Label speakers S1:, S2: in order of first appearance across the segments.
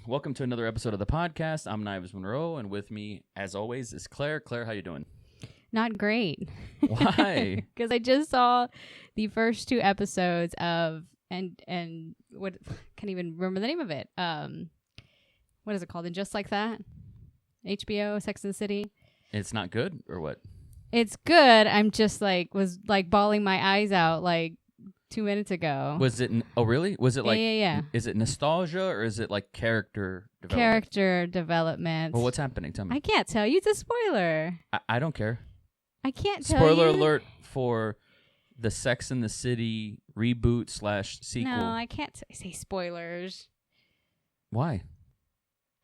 S1: Welcome to another episode of the podcast. I'm Monroe, and with me, as always, is Claire. Claire, how you doing?
S2: Not great.
S1: Why?
S2: Because I just saw the first two episodes of and what can't even remember the name of it. What is it called? And Just Like That, HBO, Sex and the City.
S1: It's not good, or what?
S2: It's good. I'm just was bawling my eyes out 2 minutes ago.
S1: Was it? Oh, really? Was it
S2: Yeah.
S1: Is it nostalgia or is it like character development?
S2: Character development.
S1: Well, what's happening? Tell me.
S2: I can't tell you. It's a spoiler.
S1: I don't care.
S2: I can't tell you.
S1: Spoiler alert for the Sex and the City reboot / sequel.
S2: No, I can't say spoilers.
S1: Why?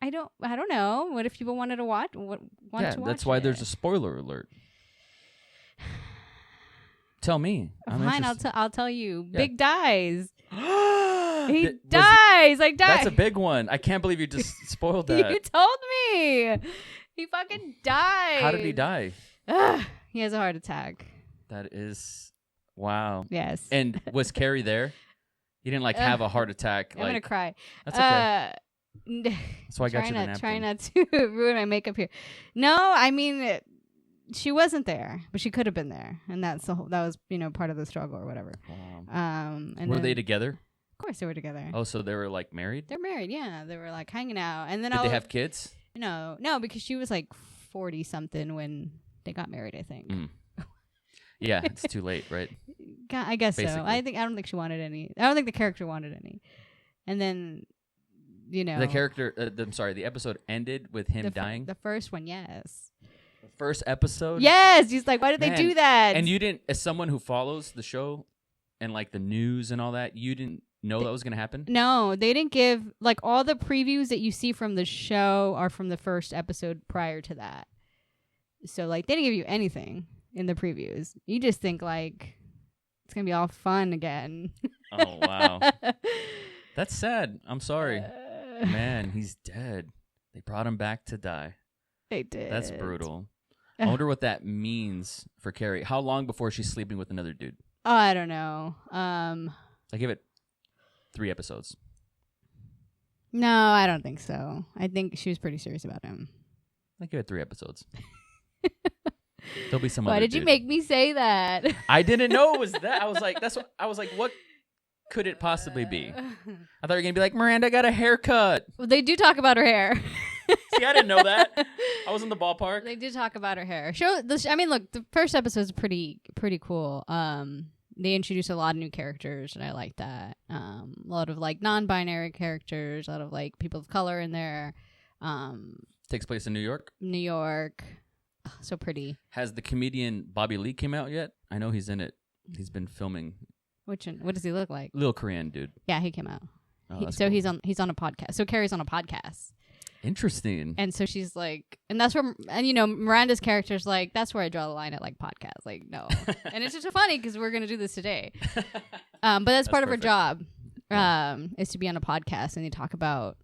S2: I don't know. What if people wanted to watch? To watch
S1: that's why
S2: it?
S1: there's a spoiler alert. Tell me.
S2: Fine, I'll tell you.
S1: Yeah.
S2: Big dies. He
S1: Was
S2: dies. I die.
S1: That's a big one. I can't believe you just spoiled that.
S2: You told me. He fucking died.
S1: How did he die?
S2: He has a heart attack.
S1: That is, wow.
S2: Yes.
S1: And was Carrie there? He didn't have a heart attack.
S2: I'm gonna cry.
S1: That's okay. That's why I got you the napkin.
S2: Try not to ruin my makeup here. No, I mean, she wasn't there, but she could have been there, and that was part of the struggle or whatever.
S1: Wow.
S2: And
S1: were they together?
S2: Of course, they were together.
S1: Oh, so they were married?
S2: They're married. Yeah, they were hanging out, and then
S1: did they have kids?
S2: No, because she was 40 something when they got married. I think.
S1: Yeah, it's too late, right?
S2: I guess
S1: Basically.
S2: so. I don't think she wanted any. I don't think the character wanted any. And then,
S1: the character. The episode ended with him dying.
S2: The first one, yes.
S1: The first episode.
S2: Yes, he's why did they do that?
S1: And you didn't, as someone who follows the show, and the news and all that, you didn't know that was going to happen?
S2: No, they didn't give all the previews that you see from the show are from the first episode prior to that. So they didn't give you anything in the previews. You just think it's gonna be all fun again.
S1: Oh wow, that's sad. I'm sorry, man. He's dead. They brought him back to die.
S2: They did.
S1: That's brutal. I wonder what that means for Carrie. How long before she's sleeping with another dude?
S2: Oh, I don't know.
S1: I give it 3 episodes.
S2: No, I don't think so. I think she was pretty serious about him.
S1: I give it 3 episothort There'll be some.
S2: Why
S1: other
S2: did
S1: dude.
S2: you make me say that?
S1: I didn't know it was that. I was like, what could it possibly be? I thought you were gonna be like, Miranda got a haircut.
S2: Well, they do talk about her hair.
S1: See, I didn't know that. I was in the ballpark.
S2: They did talk about her hair. Look, the first episode is pretty cool. They introduce a lot of new characters, and I like that. A lot of non-binary characters, a lot of people of color in there.
S1: Takes place in New York.
S2: New York. Oh, so pretty.
S1: Has the comedian Bobby Lee came out yet? I know he's in it. He's been filming.
S2: Which one? What does he look like?
S1: Little Korean dude.
S2: Yeah, he came out.
S1: Oh,
S2: So
S1: cool.
S2: he's on a podcast. So Carrie's on a podcast.
S1: Interesting.
S2: And so she's and that's where, Miranda's character's that's where I draw the line at podcasts. No. And it's just so funny because we're going to do this today. But that's part of her job, is to be on a podcast and they talk about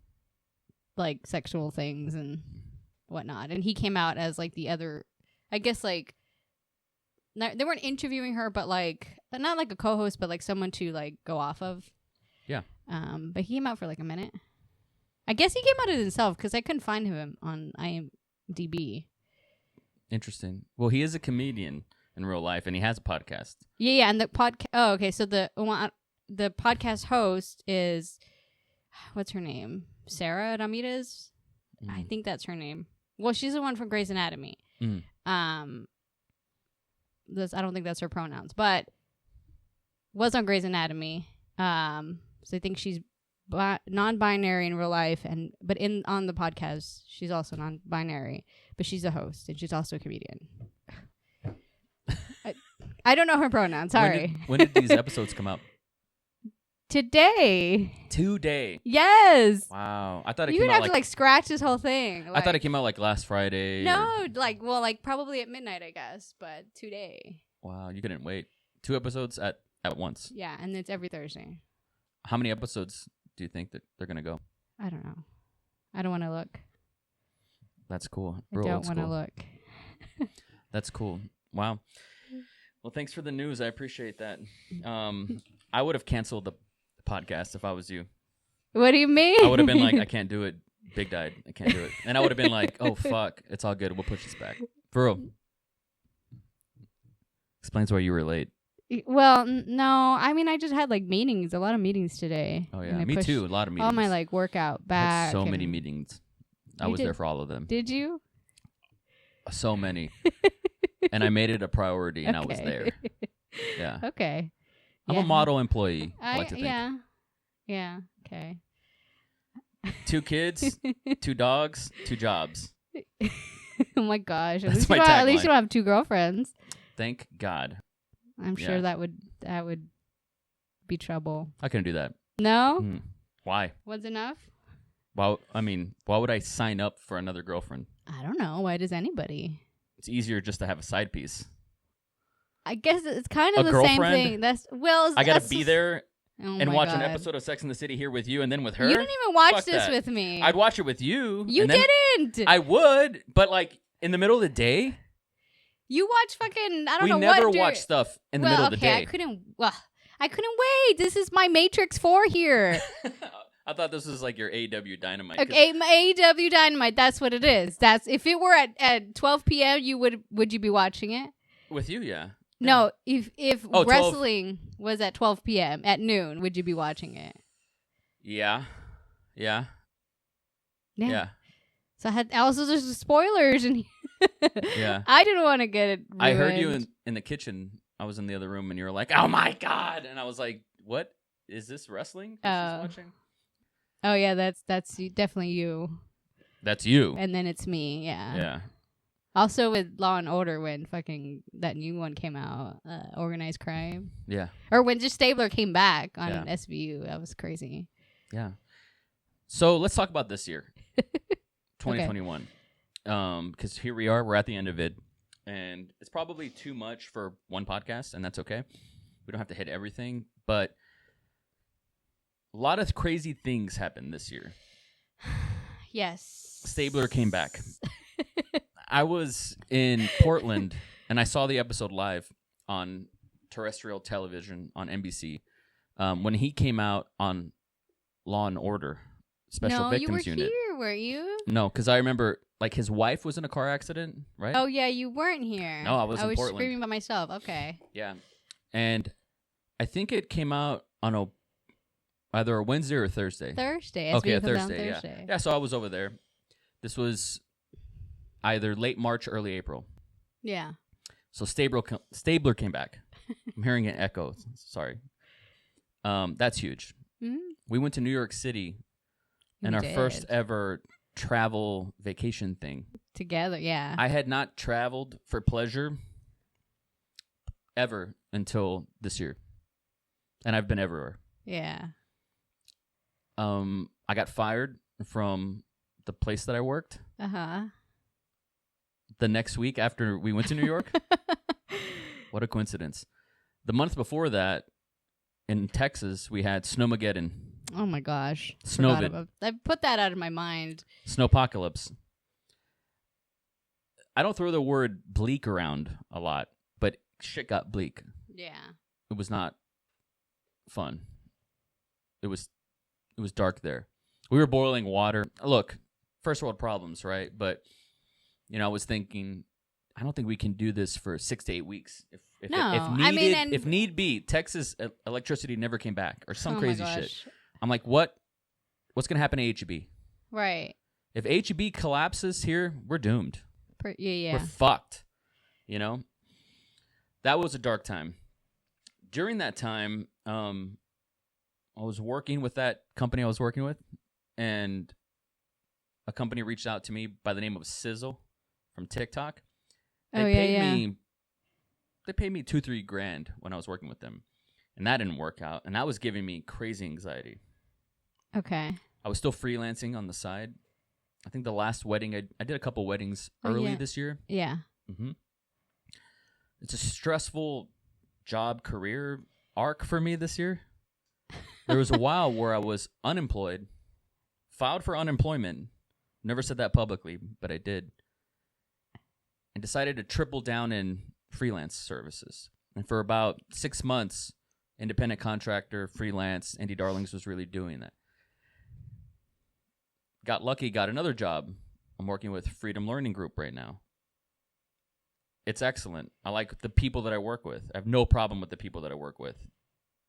S2: sexual things and whatnot. And he came out as the other, I guess they weren't interviewing her, but not a co-host, but someone to go off of.
S1: Yeah.
S2: But he came out for a minute. I guess he came out of himself because I couldn't find him on IMDb.
S1: Interesting. Well, he is a comedian in real life, and he has a podcast.
S2: Yeah, and the podcast. Oh, okay. So the podcast host is, what's her name? Sarah Ramirez. I think that's her name. Well, she's the one from Grey's Anatomy. I don't think that's her pronouns, but was on Grey's Anatomy. So I think she's non-binary in real life, but on the podcast she's also non-binary, but she's a host and she's also a comedian. I don't know her pronouns. Sorry.
S1: When did these episodes come out?
S2: Today. Yes.
S1: Wow. I thought it
S2: you
S1: came
S2: would
S1: out
S2: have to scratch this whole thing.
S1: I thought it came out last Friday.
S2: No, probably at midnight, I guess, but today.
S1: Wow, you couldn't wait. 2 episodes at once.
S2: Yeah, and it's every Thursday.
S1: How many episodes do you think that they're gonna go?
S2: I don't know. I don't want to look.
S1: That's cool.
S2: I don't want to look.
S1: That's cool. Wow. Well, thanks for the news. I appreciate that. I would have canceled the podcast if I was you.
S2: What do you mean?
S1: I would have been like, I can't do it. Big died. I can't do it. And I would have been like, oh, fuck. It's all good. We'll push this back. For real. Explains why you were late.
S2: Well, no. I mean, I just had like meetings, a lot of meetings today.
S1: Oh, yeah. Me too. A lot of meetings.
S2: All my like workout back.
S1: I had so many meetings. I was there for all of them.
S2: Did you?
S1: So many. And I made it a priority, and I was there. Yeah.
S2: Okay.
S1: I'm a model employee, I like to think.
S2: Yeah. Yeah. Okay.
S1: 2 kids, 2 dogs, 2 jobs.
S2: Oh my gosh.
S1: That's my
S2: at least
S1: tagline.
S2: you don't have 2 girlfriends.
S1: Thank God.
S2: I'm sure that would be trouble.
S1: I couldn't do that.
S2: No?
S1: Why?
S2: Was enough?
S1: Why would I sign up for another girlfriend?
S2: I don't know. Why does anybody?
S1: It's easier just to have a side piece.
S2: I guess it's kind of
S1: A
S2: the same
S1: girlfriend?
S2: thing.
S1: I gotta be there and watch an
S2: God.
S1: episode of Sex and the City here with you, and then with her.
S2: You didn't even watch
S1: Fuck
S2: this
S1: that.
S2: with me.
S1: I'd watch it with you.
S2: You
S1: and then
S2: didn't.
S1: I would, but like in the middle of the day.
S2: You watch fucking. I don't
S1: We
S2: know
S1: never
S2: what.
S1: watch stuff in the middle of the day.
S2: I couldn't wait. This is my Matrix 4 here.
S1: I thought this was like your AEW Dynamite.
S2: Okay, my AEW Dynamite. That's what it is. That's if it were at 12 p.m. Would you be watching it?
S1: With you, yeah.
S2: No, if
S1: 12.
S2: wrestling was at 12 p.m. at noon, would you be watching it?
S1: Yeah.
S2: Yeah. So I had also there's spoilers and
S1: Yeah.
S2: I didn't want to get it ruined.
S1: I heard you in the kitchen. I was in the other room and you were like, "Oh my God." And I was like, "What? Is this wrestling that she's watching?"
S2: Oh yeah, that's definitely you.
S1: That's you.
S2: And then it's me, yeah.
S1: Yeah.
S2: Also with Law and Order when fucking that new one came out, Organized Crime.
S1: Yeah.
S2: Or when just Stabler came back on SVU. That was crazy.
S1: Yeah. So let's talk about this year. 2021. Because here we are, we're at the end of it. And it's probably too much for one podcast, and that's okay. We don't have to hit everything, but a lot of crazy things happened this year.
S2: Yes.
S1: Stabler came back. I was in Portland, and I saw the episode live on terrestrial television on NBC when he came out on Law and Order, Special Victims Unit.
S2: No, you were here, weren't you?
S1: No, because I remember, like, his wife was in a car accident, right?
S2: Oh, yeah, you weren't here.
S1: No, I was in Portland.
S2: I was screaming by myself. Okay.
S1: Yeah. And I think it came out on either a Wednesday or a Thursday.
S2: Thursday.
S1: Okay, a
S2: Thursday,
S1: Thursday, yeah. Yeah, so I was over there. This was either late March, early April.
S2: Yeah.
S1: So Stabler came back. I'm hearing an echo. Sorry. That's huge.
S2: Mm-hmm.
S1: We went to New York City and our first ever travel vacation thing.
S2: Together, yeah.
S1: I had not traveled for pleasure ever until this year. And I've been everywhere.
S2: Yeah.
S1: I got fired from the place that I worked.
S2: Uh-huh.
S1: The next week after we went to New York. What a coincidence. The month before that, in Texas, we had Snowmageddon.
S2: Oh my gosh.
S1: Snowvid.
S2: I put that out of my mind.
S1: Snowpocalypse. I don't throw the word bleak around a lot, but shit got bleak.
S2: Yeah.
S1: It was not fun. It was dark there. We were boiling water. Look, first world problems, right? But I was thinking, I don't think we can do this for 6 to 8 weeks. If need be, Texas electricity never came back or some crazy shit. I'm like, what's going to happen to HEB?
S2: Right.
S1: If HEB collapses here, we're doomed.
S2: Yeah.
S1: We're fucked. That was a dark time. During that time, I was working with that company I was working with, and a company reached out to me by the name of Sizzle from TikTok. They paid me $2-3 grand when I was working with them, and that didn't work out, and that was giving me crazy anxiety.
S2: Okay.
S1: I was still freelancing on the side. I think the last wedding, I did a couple weddings early this year.
S2: Yeah.
S1: Mm-hmm. It's a stressful job career arc for me this year. There was a while where I was unemployed, filed for unemployment, never said that publicly, but I did, and decided to triple down in freelance services. And for about 6 months, independent contractor, freelance, Indie Darlings was really doing that. got lucky, got another job. I'm working with Freedom Learning Group right now. It's excellent. I like the people that I work with. I have no problem with the people that I work with.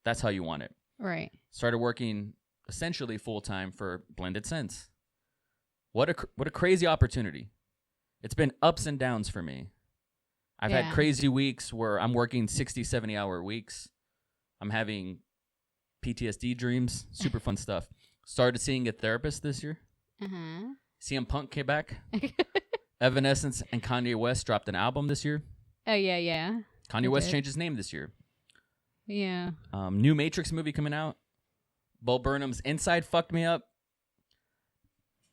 S1: That's how you want it.
S2: Right.
S1: Started working essentially full-time for Blended Sense. What a crazy opportunity. It's been ups and downs for me. I've had crazy weeks where I'm working 60, 70-hour weeks. I'm having PTSD dreams, super fun stuff. Started seeing a therapist this year. CM Punk came back. Evanescence and Kanye West dropped an album this year.
S2: Oh, yeah.
S1: Kanye West changed his name this year.
S2: Yeah.
S1: New Matrix movie coming out. Bo Burnham's Inside fucked me up.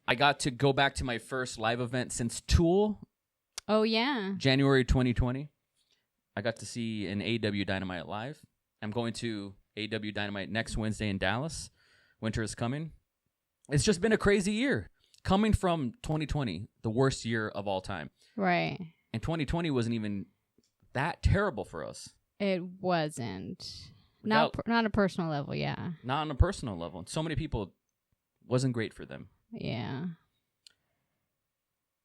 S1: I got to go back to my first live event since Tool.
S2: Oh, yeah.
S1: January 2020. I got to see an AEW Dynamite live. I'm going to AEW Dynamite next Wednesday in Dallas. Winter is coming. It's just been a crazy year. Coming from 2020, the worst year of all time.
S2: Right.
S1: And 2020 wasn't even that terrible for us.
S2: It wasn't. Not on a personal level, yeah.
S1: Not on a personal level. So many people, wasn't great for them.
S2: Yeah.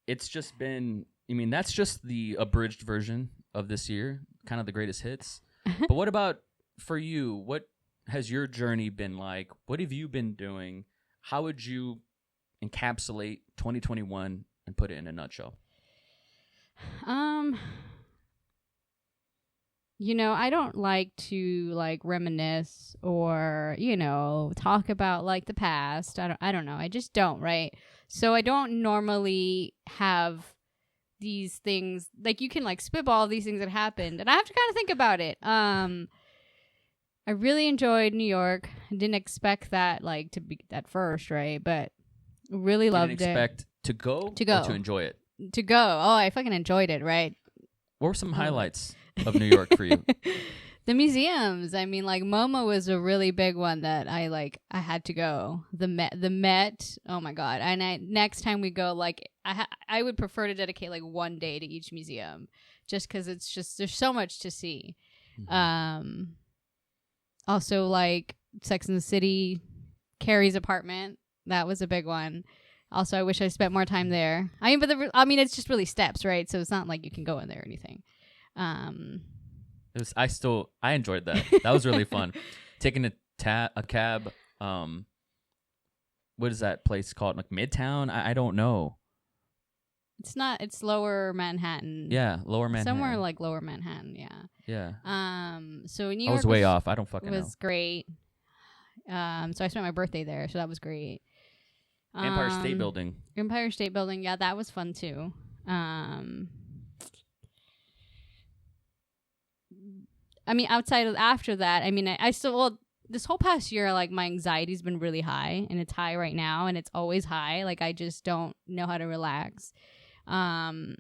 S1: It's just been, that's just the abridged version of this year, kind of the greatest hits. But what about for you? What has your journey been like? What have you been doing? How would you encapsulate 2021 and put it in a nutshell?
S2: I don't like to reminisce or, talk about the past. I don't know. I just don't, right? So I don't normally have these things you can spitball these things that happened and I have to kind of think about it. I really enjoyed New York. I didn't expect that to be at first, right? But really loved it.
S1: Didn't expect to go or to enjoy it?
S2: To go. Oh, I fucking enjoyed it, right?
S1: What were some highlights of New York for you?
S2: The museums. MoMA was a really big one that I had to go. The Met. Oh my god! And next time we go, I would prefer to dedicate one day to each museum, just because there's so much to see. Mm-hmm. Also Sex and the City, Carrie's apartment. That was a big one. Also, I wish I spent more time there. It's just really steps, right? So it's not like you can go in there or anything.
S1: I enjoyed that. That was really fun. Taking a cab. What is that place called? Midtown? I don't know.
S2: It's not. It's Lower Manhattan.
S1: Yeah, Lower Manhattan.
S2: Somewhere Lower Manhattan. Yeah.
S1: Yeah.
S2: So New York
S1: I was way off. I don't fucking know.
S2: Was great. So I spent my birthday there, so that was great.
S1: Empire State Building.
S2: Empire State Building. Yeah, that was fun too. After that, I still, this whole past year, my anxiety's been really high, and it's high right now, and it's always high. I just don't know how to relax. And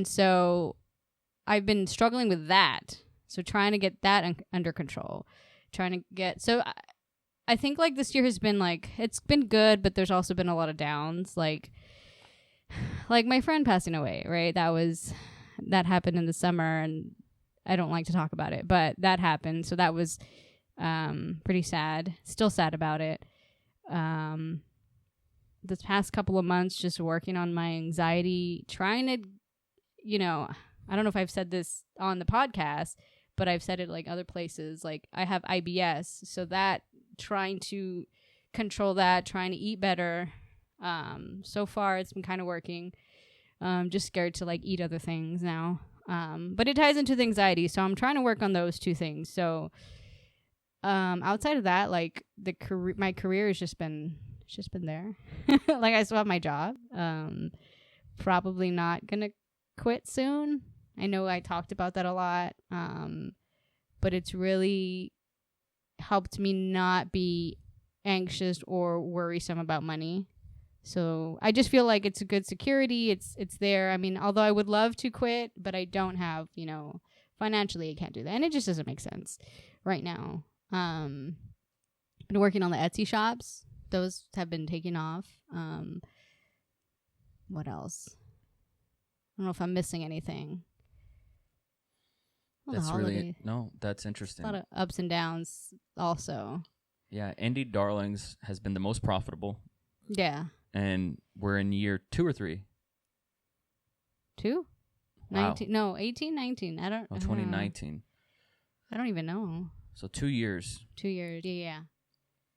S2: so I've been struggling with that. So trying to get that under control, I think this year has been it's been good, but there's also been a lot of downs. Like my friend passing away, right? That happened in the summer, and I don't like to talk about it, but that happened. So that was pretty sad. Still sad about it. This past couple of months, just working on my anxiety, trying to, I don't know if I've said this on the podcast, but I've said it other places. I have IBS, so that trying to control that, trying to eat better. So far, it's been kind of working. Just scared to eat other things now. But it ties into the anxiety, so I'm trying to work on those two things. So, outside of that, my career has just been there. I still have my job. Probably not gonna quit soon. I know I talked about that a lot. But it's really helped me not be anxious or worrisome about money. So I just feel like it's a good security. It's there. Although I would love to quit, but I don't have, financially I can't do that. And it just doesn't make sense right now. Been working on the Etsy shops. Those have been taking off. What else? I don't know if I'm missing anything.
S1: That's interesting.
S2: A lot of ups and downs also.
S1: Yeah, Indie Darlings has been the most profitable
S2: Yeah.
S1: And we're in year 2 or 3.
S2: 2?
S1: Wow.
S2: 19? No, 18, 19. I don't.
S1: 2019.
S2: I don't even know.
S1: So 2 years.
S2: 2 years. Yeah.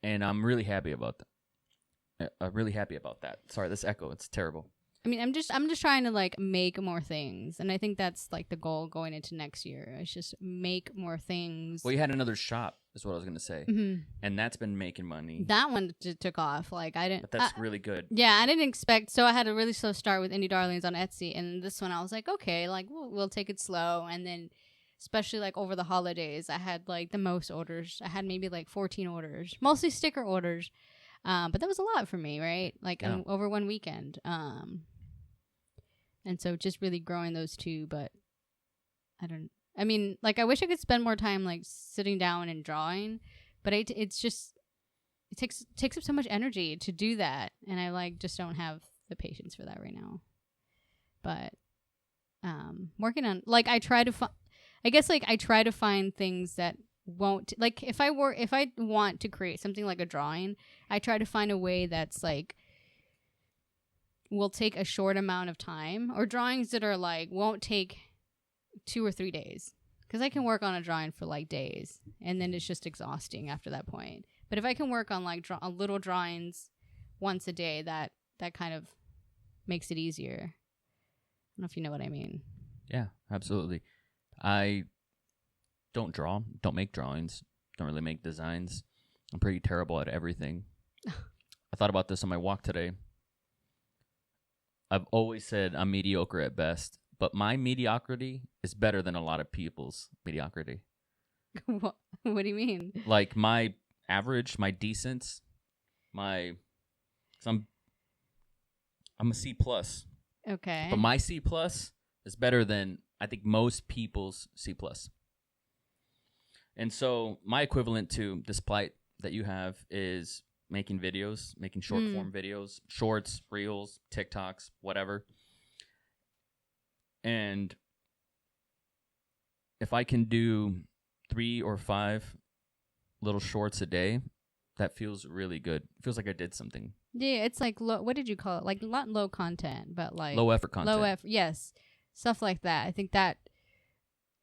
S1: And I'm really happy about that. I'm really happy about that. Sorry, this echo. It's terrible.
S2: I mean, I'm just trying to like make more things, and I think that's like the goal going into next year. It's just make more things.
S1: Well, you had another shop, is what I was gonna say,
S2: Mm-hmm.
S1: and that's been making money.
S2: That one took off. Like I didn't.
S1: But that's really good.
S2: Yeah, I didn't expect. So I had a really slow start with Indie Darlings on Etsy, and this one I was like, okay, like we'll take it slow, and then especially like over the holidays, I had like the most orders. I had maybe like 14 orders, mostly sticker orders, but that was a lot for me, right? Like over one weekend. And so just really growing those two, but I mean, like I wish I could spend more time like sitting down and drawing, but it's just, it takes up so much energy to do that. And I like just don't have the patience for that right now. But, working on, like I try to find things that won't, like if I want to create something like a drawing, I try to find a way that's like, will take a short amount of time, or drawings that are like won't take 2 or 3 days, because I can work on a drawing for like days and then it's just exhausting after that point. But if I can work on like little drawings once a day, that kind of makes it easier. I don't know if you know what I mean.
S1: Yeah, absolutely. I don't make drawings, don't really make designs. I'm pretty terrible at everything. I thought about this on my walk today. I've always said I'm mediocre at best, but my mediocrity is better than a lot of people's mediocrity.
S2: What do you mean?
S1: Like my average, my decent, I'm a C+.
S2: Okay.
S1: But my C+ is better than I think most people's C+. And so my equivalent to this plight that you have is making videos, making short form videos, shorts, reels, TikToks, whatever. And if I can do 3 or 5 little shorts a day, that feels really good. It feels like I did something.
S2: Yeah, it's like what did you call it? Like not low content, but like
S1: low effort content.
S2: Low effort, yes, stuff like that. I think that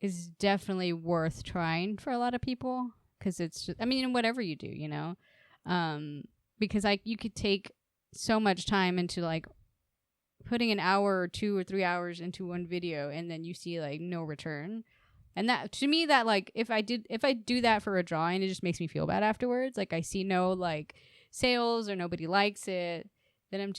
S2: is definitely worth trying for a lot of people, because it's just, I mean, whatever you do, you know. Because you could take so much time into like putting an hour or 2 or 3 hours into one video, and then you see like no return. And that, to me, that like if I do that for a drawing, it just makes me feel bad afterwards. Like I see no like sales or nobody likes it, then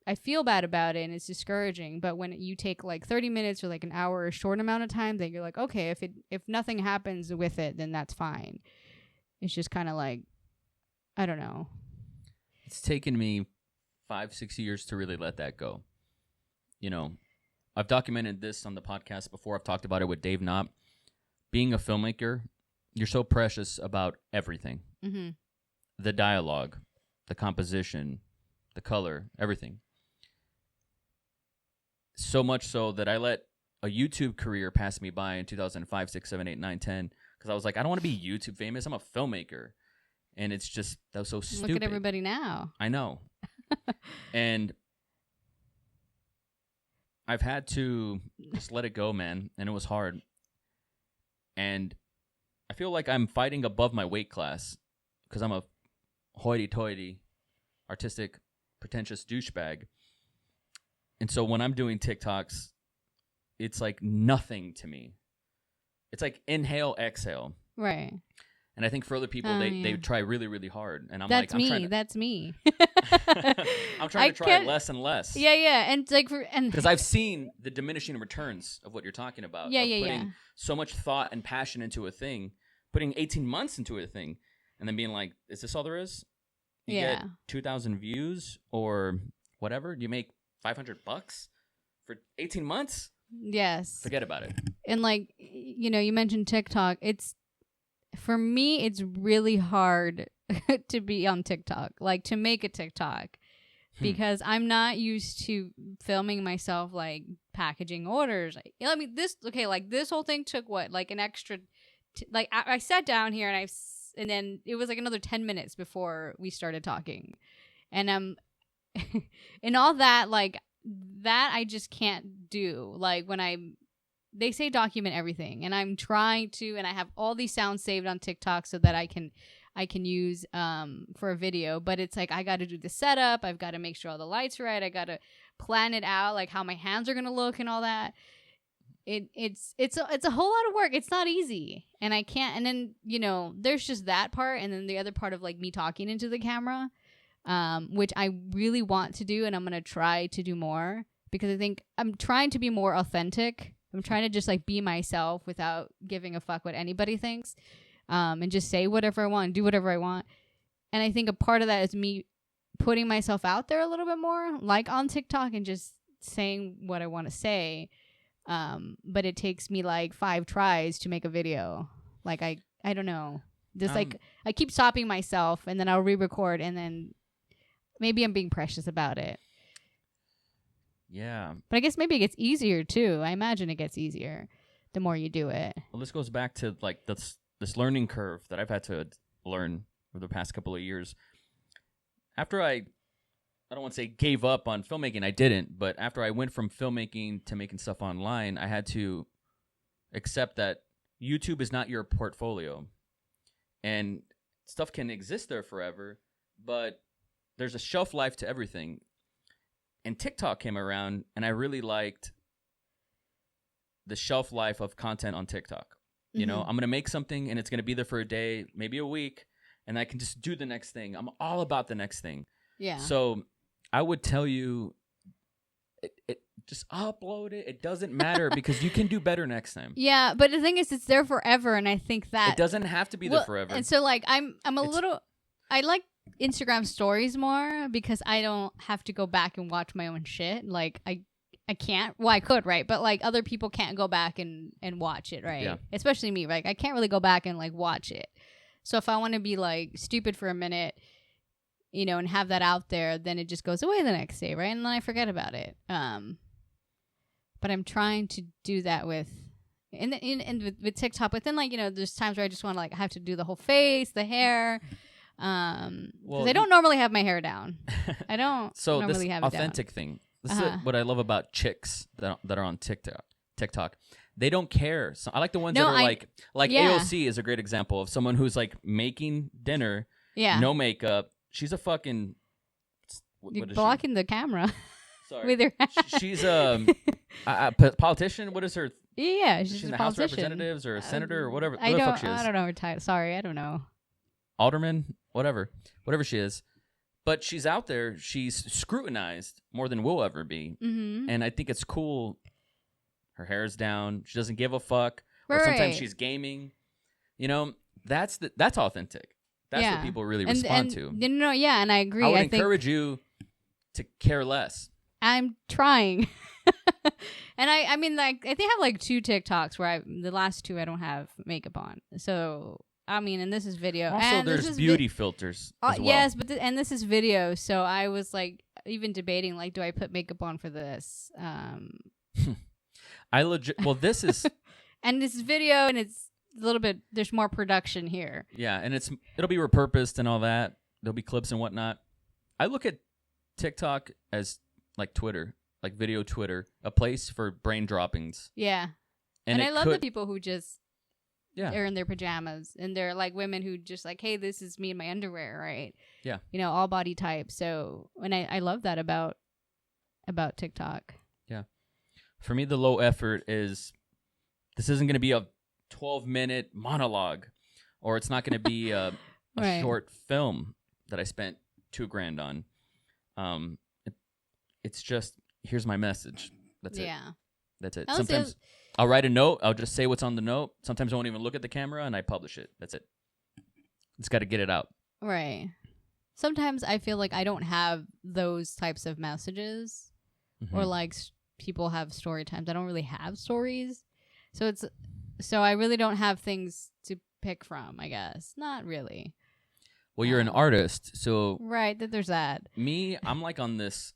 S2: I feel bad about it, and it's discouraging. But when you take like 30 minutes or like an hour or a short amount of time, then you're like, okay, if nothing happens with it, then that's fine. It's just kind of like, I don't know.
S1: It's taken me 5-6 years to really let that go. You know, I've documented this on the podcast before. I've talked about it with Dave Knopp. Being a filmmaker, you're so precious about everything.
S2: Mm-hmm.
S1: The dialogue, the composition, the color, everything. So much so that I let a YouTube career pass me by in 2005, 6, 7, 8, 9, 10. Because I was like, I don't want to be YouTube famous. I'm a filmmaker. And it's just, that was so stupid.
S2: Look at everybody now.
S1: I know. And I've had to just let it go, man. And it was hard. And I feel like I'm fighting above my weight class because I'm a hoity-toity, artistic, pretentious douchebag. And so when I'm doing TikToks, it's like nothing to me. It's like inhale, exhale.
S2: Right.
S1: And I think for other people, they try really, really hard. And I'm
S2: That's
S1: like,
S2: That's me.
S1: I'm trying to try less and less.
S2: Yeah. And like
S1: because I've seen the diminishing returns of what you're talking about.
S2: Yeah.
S1: So much thought and passion into a thing, putting 18 months into a thing, and then being like, is this all there is? You get 2,000 views or whatever. You make $500 for 18 months?
S2: Yes.
S1: Forget about it.
S2: And like, you know, you mentioned TikTok. For me, it's really hard to be on TikTok, like to make a TikTok, because I'm not used to filming myself, like packaging orders. I mean, this whole thing took what, like an extra, like I sat down here and then it was like another 10 minutes before we started talking. And and all that, like that I just can't do. Like when they say document everything, and I'm trying to, and I have all these sounds saved on TikTok so that I can use for a video, but it's like I got to do the setup, I've got to make sure all the lights are right, I got to plan it out, like how my hands are going to look and all that. It's a whole lot of work. It's not easy, and I can't. And then there's just that part, and then the other part of like me talking into the camera, which I really want to do, and I'm gonna try to do more because I think I'm trying to be more authentic. I'm trying to just like be myself without giving a fuck what anybody thinks, and just say whatever I want, do whatever I want. And I think a part of that is me putting myself out there a little bit more, like on TikTok, and just saying what I want to say. But it takes me like 5 tries to make a video. Like I don't know. Just like I keep stopping myself, and then I'll re-record, and then maybe I'm being precious about it.
S1: Yeah.
S2: But I guess maybe it gets easier too. I imagine it gets easier the more you do it.
S1: Well, this goes back to like this learning curve that I've had to learn over the past couple of years. After I don't want to say gave up on filmmaking, I didn't, but after I went from filmmaking to making stuff online, I had to accept that YouTube is not your portfolio. And stuff can exist there forever, but there's a shelf life to everything. And TikTok came around, and I really liked the shelf life of content on TikTok. Mm-hmm. You know, I'm going to make something, and it's going to be there for a day, maybe a week, and I can just do the next thing. I'm all about the next thing.
S2: Yeah.
S1: So I would tell you, it just upload it. It doesn't matter because you can do better next time.
S2: Yeah, but the thing is, it's there forever, and I think that
S1: it doesn't have to be there forever.
S2: And so, like, I like Instagram stories more because I don't have to go back and watch my own shit. Like, I can't. Well, I could, right? But like, other people can't go back and watch it, right?
S1: Yeah.
S2: Especially me, right? I can't really go back and like watch it. So if I want to be like stupid for a minute, and have that out there, then it just goes away the next day, right? And then I forget about it. But I'm trying to do that with TikTok. But then, like, there's times where I just want to like have to do the whole face, the hair. Because I don't normally have my hair down. I don't
S1: so
S2: normally
S1: this
S2: have it down.
S1: authentic thing. This is what I love about chicks that are on TikTok. They don't care. So I like the ones that are like
S2: yeah.
S1: AOC is a great example of someone who's like making dinner, no makeup. She's a fucking.
S2: You're blocking the camera.
S1: Sorry.
S2: With her.
S1: She's a politician. What is her?
S2: Yeah, she's
S1: in the
S2: a
S1: House of
S2: politician.
S1: Representatives or a senator or whatever.
S2: I
S1: the fuck she is.
S2: I don't know her title. Sorry, I don't know.
S1: Alderman, whatever she is. But she's out there. She's scrutinized more than we'll ever be. Mm-hmm. And I think it's cool. Her hair's down. She doesn't give a fuck. Right. Or sometimes she's gaming. That's authentic. That's what people really respond to.
S2: No, yeah, and I agree.
S1: I would encourage you to care less.
S2: I'm trying. And I mean, like, I think I have like 2 TikToks where the last 2 I don't have makeup on. So, I mean, and this is video.
S1: Also,
S2: and
S1: there's beauty filters as well.
S2: Yes, but and this is video. So I was like even debating, like, do I put makeup on for this?
S1: Well, this is...
S2: and this is video, and it's a little bit, there's more production here.
S1: Yeah, and it'll be repurposed and all that. There'll be clips and whatnot. I look at TikTok as like Twitter, like video Twitter, a place for brain droppings.
S2: Yeah. And I love the people who just are in their pajamas, and they're like women who just like, hey, this is me in my underwear, right?
S1: Yeah.
S2: All body type. So, and I love that about TikTok.
S1: Yeah. For me, the low effort is, this isn't going to be a 12-minute monologue, or it's not going to be a
S2: right.
S1: short film that I spent $2,000 on. It's just, here's my message. That's it.
S2: Yeah.
S1: That's it. Sometimes I'll write a note. I'll just say what's on the note. Sometimes I won't even look at the camera, and I publish it. That's it. Just got to get it out.
S2: Right. Sometimes I feel like I don't have those types of messages, or like people have story times. I don't really have stories. So I really don't have things to pick from, I guess. Not really.
S1: Well, you're an artist, so...
S2: Right, there's that.
S1: Me, I'm like on this...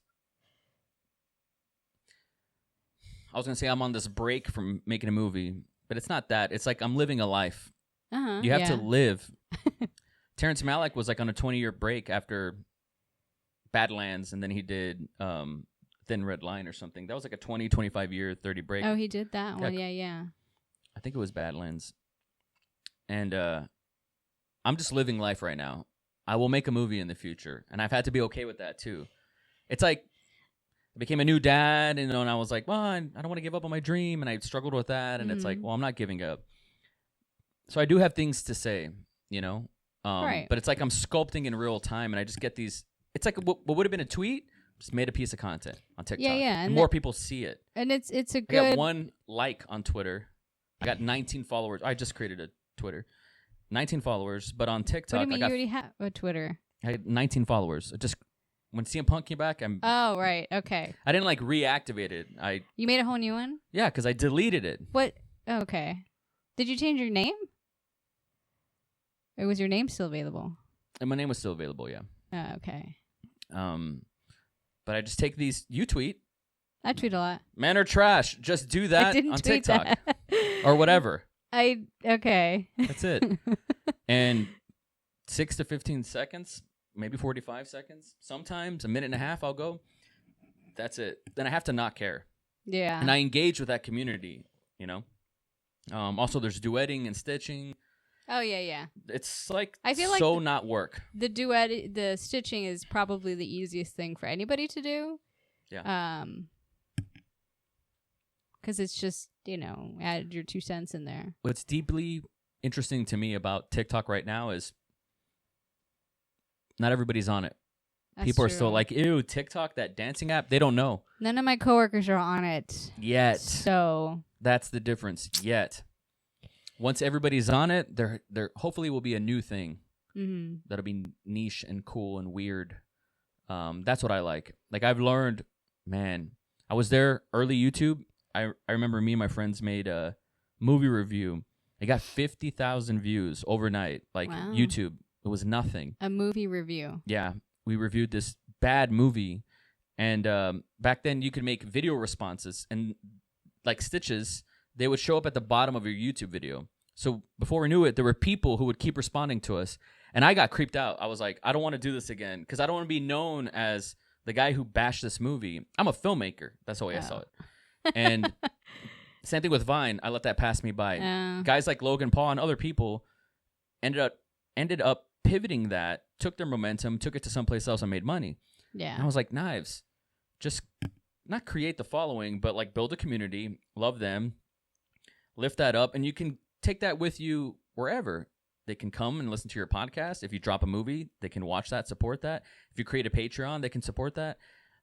S1: I was going to say I'm on this break from making a movie, but it's not that. It's like I'm living a life. You have to live. Terrence Malick was like on a 20-year break after Badlands, and then he did Thin Red Line or something. That was like a 20, 25 year, 30 break.
S2: Oh, he did that one. Yeah.
S1: I think it was Badlands. And I'm just living life right now. I will make a movie in the future, and I've had to be okay with that too. It's like I became a new dad, and I was like, well, I don't want to give up on my dream, and I struggled with that, and it's like, well, I'm not giving up. So I do have things to say,
S2: right.
S1: But it's like I'm sculpting in real time, and I just get these. It's like what would have been a tweet, just made a piece of content on TikTok.
S2: Yeah.
S1: And more people see it.
S2: And it's a good.
S1: I got 1 like on Twitter. I got 19 followers. I just created a Twitter. 19 followers, but on TikTok,
S2: What do you mean? You already have a Twitter.
S1: I had 19 followers. Just when CM Punk came back,
S2: Oh, right. Okay.
S1: I didn't like reactivate it.
S2: You made a whole new one?
S1: Yeah, because I deleted it.
S2: What? Okay. Did you change your name? Or was your name still available?
S1: And my name was still available, yeah.
S2: Oh, okay.
S1: But I just take these. You tweet.
S2: I tweet a lot.
S1: Man or trash. Just do that on
S2: tweet
S1: TikTok
S2: that.
S1: or whatever.
S2: Okay.
S1: That's it. And 6 to 15 seconds, maybe 45 seconds. Sometimes a minute and a half. I'll go. That's it. Then I have to not care.
S2: Yeah.
S1: And I engage with that community. Also, there's duetting and stitching.
S2: Oh yeah.
S1: It's like
S2: I feel like
S1: not work.
S2: The stitching is probably the easiest thing for anybody to do.
S1: Yeah.
S2: Because it's just add your 2 cents in there.
S1: What's deeply interesting to me about TikTok right now is not everybody's on it.
S2: That's
S1: People are
S2: true.
S1: still like, ew, TikTok, that dancing app. They don't know
S2: None of my coworkers are on it
S1: yet.
S2: So
S1: That's the difference. Yet, once everybody's on it, there hopefully will be a new thing that'll be niche and cool and weird. That's what I like. Like I've learned, man. I was there early YouTube. I remember me and my friends made a movie review. It got 50,000 views overnight. Like
S2: wow.
S1: YouTube, it was nothing.
S2: A movie review.
S1: Yeah, we reviewed this bad movie, and back then you could make video responses, and like stitches, they would show up at the bottom of your YouTube video. So before we knew it, there were people who would keep responding to us, and I got creeped out. I was like, I don't want to do this again because I don't want to be known as the guy who bashed this movie. I'm a filmmaker. That's the way I saw it. And same thing with Vine. I let that pass me by. Guys like Logan Paul and other people ended up pivoting that, took their momentum, took it to someplace else, and made money.
S2: Yeah.
S1: And I was like, Knives, just not create the following, but like build a community, love them, lift that up, and you can take that with you wherever. They can come and listen to your podcast. If you drop a movie, they can watch that, support that. If you create a Patreon, they can support that.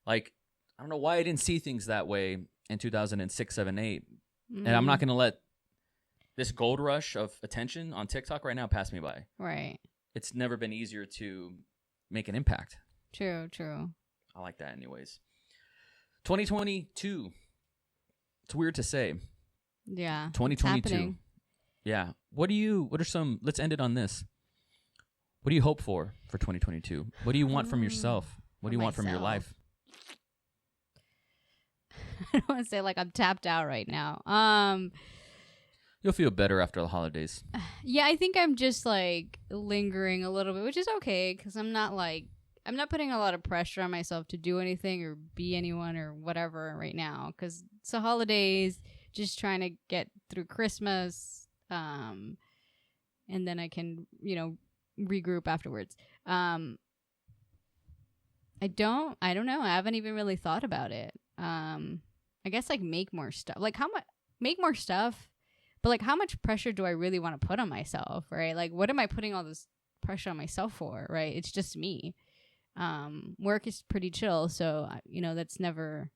S1: Like, I don't know why I didn't see things that way in 2006, 7, 8. And I'm not going to let this gold rush of attention on TikTok right now pass me by.
S2: Right.
S1: It's never been easier to make an impact.
S2: True.
S1: I like that anyways. 2022. It's weird to say.
S2: Yeah.
S1: 2022. Yeah. Let's end it on this. What do you hope for 2022? What do you want from yourself? What do you want from your life?
S2: I don't want to say like I'm tapped out right now.
S1: You'll feel better after the holidays.
S2: Yeah, I think I'm just like lingering a little bit, which is okay because I'm not putting a lot of pressure on myself to do anything or be anyone or whatever right now because it's the holidays, just trying to get through Christmas, and then I can, regroup afterwards. I don't know. I haven't even really thought about it. I guess like make more stuff. Like make more stuff, but like how much pressure do I really want to put on myself, right? Like what am I putting all this pressure on myself for, right? It's just me. Work is pretty chill, so that's never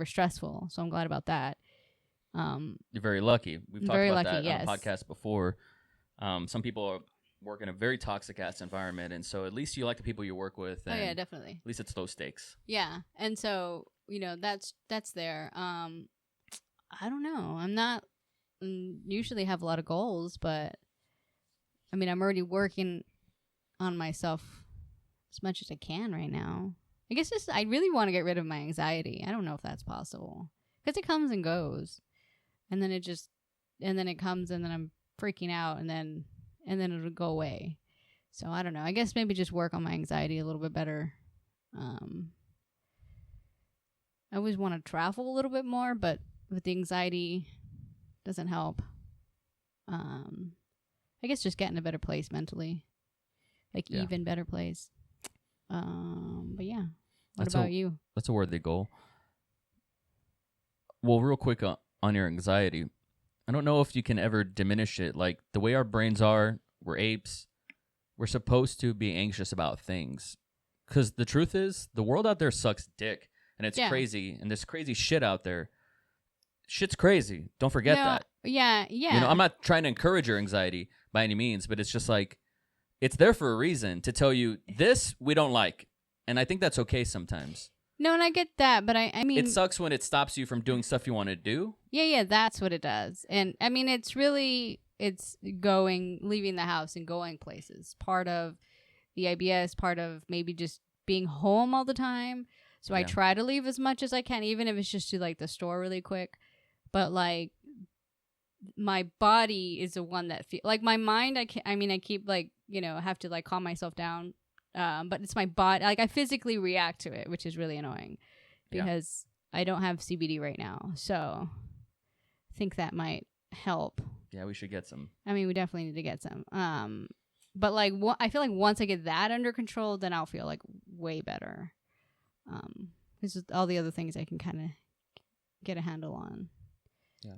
S2: stressful. So I'm glad about that.
S1: You're very lucky. We've talked about that
S2: yes.
S1: on the podcast before. Some people work in a very toxic ass environment, and so at least you like the people you work with. And
S2: yeah, definitely.
S1: At least it's low stakes.
S2: Yeah, and so that's there. I don't know. I'm not usually have a lot of goals, but I mean, I'm already working on myself as much as I can right now. I guess I really want to get rid of my anxiety. I don't know if that's possible because it comes and goes, and then it comes, and then I'm freaking out, and then it'll go away. So I don't know. I guess maybe just work on my anxiety a little bit better. I always want to travel a little bit more, but with the anxiety, doesn't help. I guess just get in a better place mentally, like even better place. But yeah, what about you?
S1: That's a worthy goal. Well, real quick on your anxiety, I don't know if you can ever diminish it. Like the way our brains are, we're apes. We're supposed to be anxious about things, because the truth is, the world out there sucks dick, and it's crazy, and there's crazy shit out there. Shit's crazy. Don't forget that.
S2: Yeah.
S1: I'm not trying to encourage your anxiety by any means, but it's just like, it's there for a reason to tell you this we don't like, and I think that's okay sometimes.
S2: No, and I get that, but I mean,
S1: it sucks when it stops you from doing stuff you want to do.
S2: Yeah, that's what it does, and I mean, it's leaving the house and going places. Part of the IBS, part of maybe just being home all the time. So I try to leave as much as I can, even if it's just to like the store really quick. But like my body is the one that like my mind. I keep like, have to like calm myself down. But it's my body. Like I physically react to it, which is really annoying because I don't have CBD right now. So I think that might help.
S1: Yeah, we should get some.
S2: I mean, we definitely need to get some. But like, I feel like once I get that under control, then I'll feel like way better. Because all the other things I can kind of get a handle on. Yeah.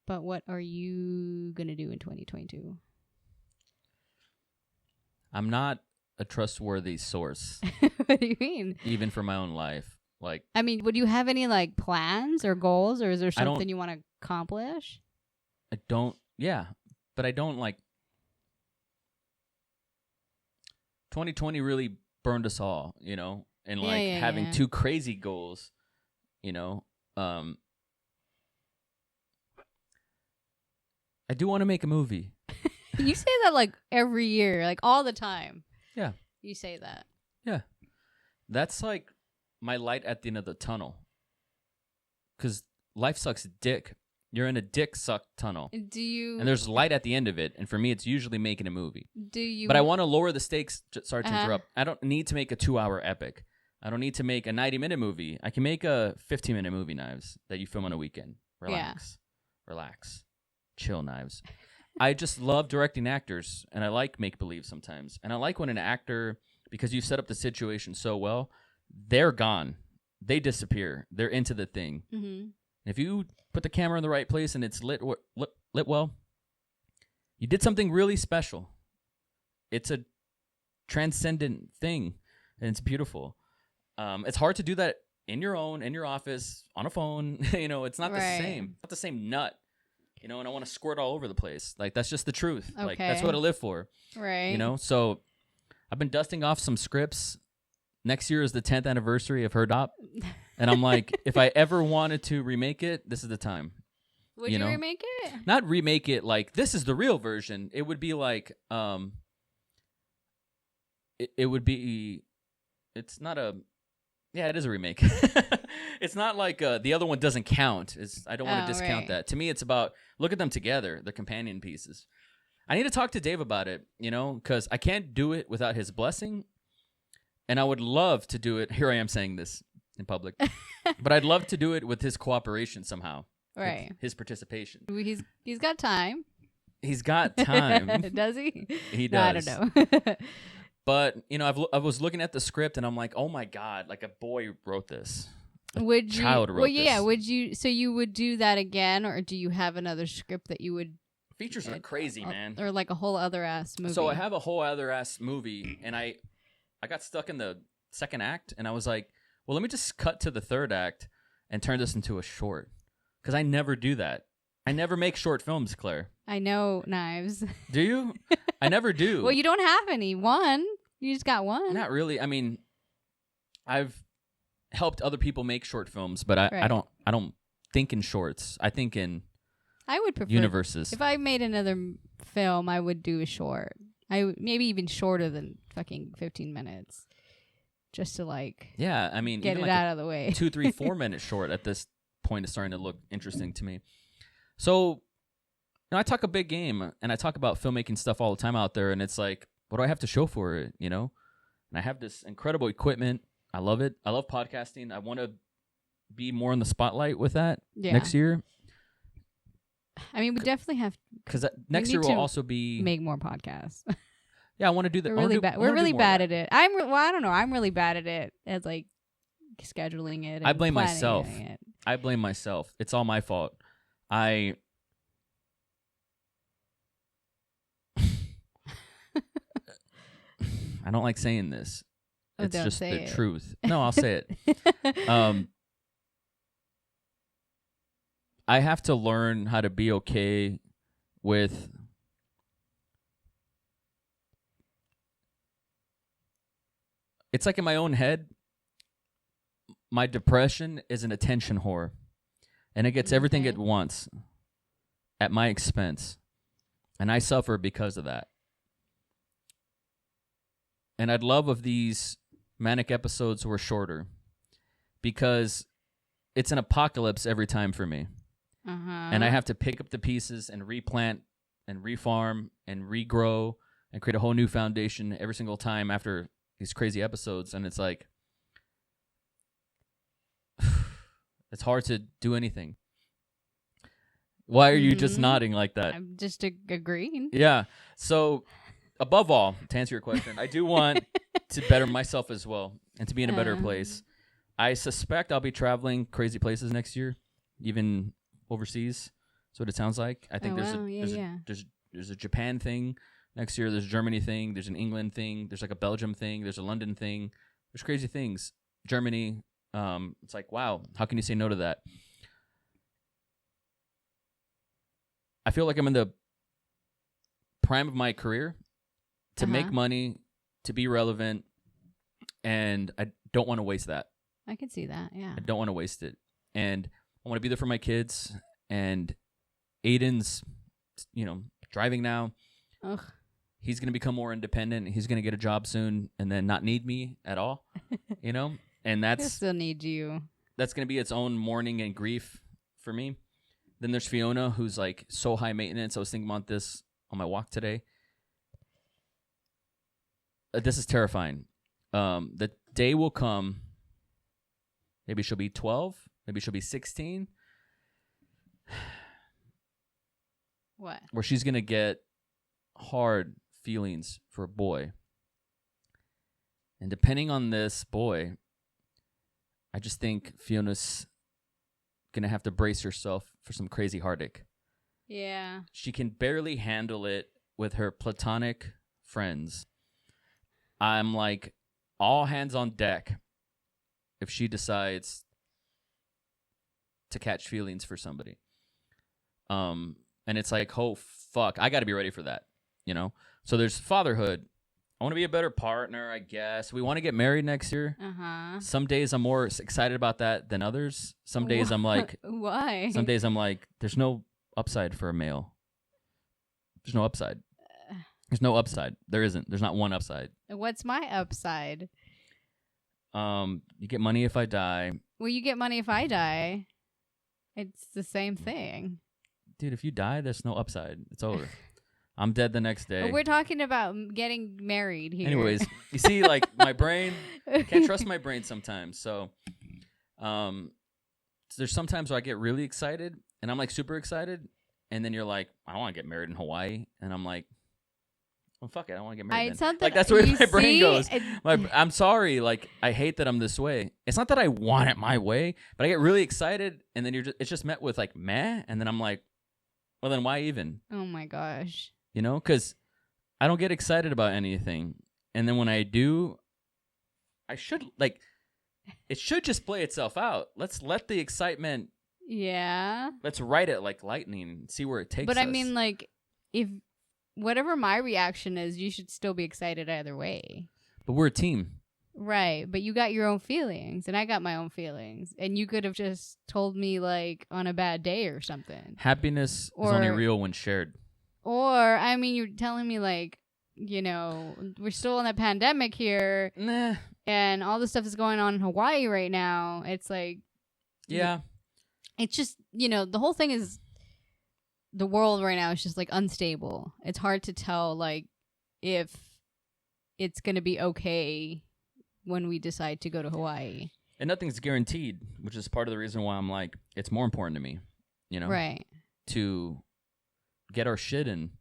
S2: But what are you gonna do in 2022?
S1: I'm not a trustworthy source.
S2: What do you mean?
S1: Even for my own life. Like,
S2: I mean, would you have any like plans or goals, or is there something you want to accomplish?
S1: I don't. Yeah, but I don't like. 2020 really burned us all, and like having two crazy goals, I do want to make a movie.
S2: You say that like every year, like all the time.
S1: Yeah.
S2: You say that.
S1: Yeah. That's like my light at the end of the tunnel. Because life sucks dick. You're in a dick suck tunnel. And there's light at the end of it. And for me, it's usually making a movie. But I want to lower the stakes. Sorry to interrupt. I don't need to make a 2-hour epic. I don't need to make a 90-minute movie. I can make a 15-minute movie, Knives, that you film on a weekend. Relax. Chill, Knives. I just love directing actors, and I like make-believe sometimes. And I like when an actor, because you set up the situation so well, they're gone. They disappear. They're into the thing. Mm-hmm. If you put the camera in the right place and it's lit well, you did something really special. It's a transcendent thing, and it's beautiful. It's hard to do that in your office, on a phone. It's not the same. Not the same nut. And I want to squirt all over the place. Like, that's just the truth. Okay. Like, that's what I live for.
S2: Right.
S1: So I've been dusting off some scripts. Next year is the 10th anniversary of Her Dop. And I'm like, if I ever wanted to remake it, this is the time.
S2: Would you remake it?
S1: Not remake it like, this is the real version. It would be like, it would be, it's not a, yeah, it is a remake. It's not like the other one doesn't count. I don't want to discount that. To me, it's about, look at them together, the companion pieces. I need to talk to Dave about it, because I can't do it without his blessing. And I would love to do it. Here I am saying this in public. But I'd love to do it with his cooperation somehow.
S2: Right.
S1: His participation.
S2: He's got time.
S1: He's got time.
S2: Does he?
S1: He does.
S2: I don't know.
S1: But, I was looking at the script and I'm like, oh my God, like a boy wrote this. Child wrote this.
S2: Yeah, you would do that again, or do you have another script that you would?
S1: Features are crazy, man.
S2: Or like a whole other ass movie.
S1: So I have a whole other ass movie, and I got stuck in the second act, and I was like, well, let me just cut to the third act and turn this into a short. Because I never do that. I never make short films, Claire.
S2: I know, Knives.
S1: Do you? I never do.
S2: Well, you don't have any. One. You just got one.
S1: Not really. I mean, I've helped other people make short films, but I don't think in shorts. I think in
S2: I would prefer
S1: universes.
S2: If I made another film, I would do a short. Maybe even shorter than fucking 15 minutes. Just to like
S1: get it like
S2: out of the way.
S1: 2, 3, 4 minute short at this point is starting to look interesting to me. So I talk a big game, and I talk about filmmaking stuff all the time out there, and it's like, what do I have to show for it, you know? And I have this incredible equipment. I love it. I love podcasting. I want to be more in the spotlight with that next year.
S2: I mean, we definitely have,
S1: because next year will also be
S2: make more podcasts.
S1: Yeah, I want to do that.
S2: We're really bad. We're really bad at it. I don't know. I'm really bad at it as like scheduling it. And
S1: I blame myself.
S2: it.
S1: I blame myself. It's all my fault. I don't like saying this. It's just the truth. No, I'll say it. I have to learn how to be okay with it's like in my own head, my depression is an attention whore. And it gets everything it wants at my expense. And I suffer because of that. And I'd love if these manic episodes were shorter because it's an apocalypse every time for me. And I have to pick up the pieces and replant and refarm and regrow and create a whole new foundation every single time after these crazy episodes. And it's like, it's hard to do anything. Why are you just nodding like that?
S2: I'm just agreeing.
S1: Yeah. So above all, to answer your question, I do want to better myself as well and to be in a better place. I suspect I'll be traveling crazy places next year, even overseas. That's what it sounds like. I think there's a Japan thing next year. There's a Germany thing. There's an England thing. There's like a Belgium thing. There's a London thing. There's crazy things. Germany. It's like, wow, how can you say no to that? I feel like I'm in the prime of my career to make money, to be relevant, and I don't want to waste that.
S2: I can see that, yeah.
S1: I don't want to waste it. And I want to be there for my kids. And Aiden's, driving now.
S2: Ugh.
S1: He's going to become more independent. He's going to get a job soon and then not need me at all, And
S2: I still need you.
S1: That's going to be its own mourning and grief for me. Then there's Fiona, who's like so high maintenance. I was thinking about this on my walk today. This is terrifying. The day will come. Maybe she'll be 12. Maybe she'll be 16.
S2: What?
S1: Where she's going to get hard feelings for a boy. And depending on this boy, I just think Fiona's going to have to brace herself for some crazy heartache.
S2: Yeah.
S1: She can barely handle it with her platonic friends. I'm like, all hands on deck if she decides to catch feelings for somebody. And it's like, oh, fuck, I got to be ready for that, So there's fatherhood. I want to be a better partner, I guess. We want to get married next year. Some days I'm more excited about that than others. Some days I'm like...
S2: Why?
S1: Some days I'm like, there's no upside for a male. There's no upside. There's no upside. There isn't. There's not one upside.
S2: What's my upside?
S1: You get money if I die.
S2: Well, you get money if I die. It's the same thing.
S1: Dude, if you die, there's no upside. It's over. I'm dead the next day.
S2: We're talking about getting married here.
S1: Anyways, you see, like, my brain, I can't trust my brain sometimes. So, there's sometimes where I get really excited, and I'm, like, super excited, and then you're like, I don't want to get married in Hawaii. And I'm like, well, fuck it, I want to get married then. Like, that's where my brain goes. I'm sorry, like, I hate that I'm this way. It's not that I want it my way, but I get really excited, and then it's just met with, like, meh, and then I'm like, well, then why even?
S2: Oh, my gosh.
S1: Because I don't get excited about anything. And then when I do, I should, like, it should just play itself out. Let's let the excitement.
S2: Yeah.
S1: Let's ride it like lightning and see where it takes us.
S2: But I mean, like, if whatever my reaction is, you should still be excited either way.
S1: But we're a team.
S2: Right. But you got your own feelings and I got my own feelings. And you could have just told me, like, on a bad day or something.
S1: Happiness is only real when shared.
S2: Or, I mean, you're telling me, like, we're still in a pandemic here.
S1: Nah.
S2: And all this stuff is going on in Hawaii right now. It's like...
S1: Yeah.
S2: It's just, the whole thing is... the world right now is just like unstable. It's hard to tell like if it's going to be okay when we decide to go to Hawaii.
S1: And nothing's guaranteed, which is part of the reason why I'm like, it's more important to me, you know,
S2: Right.
S1: to get our shit in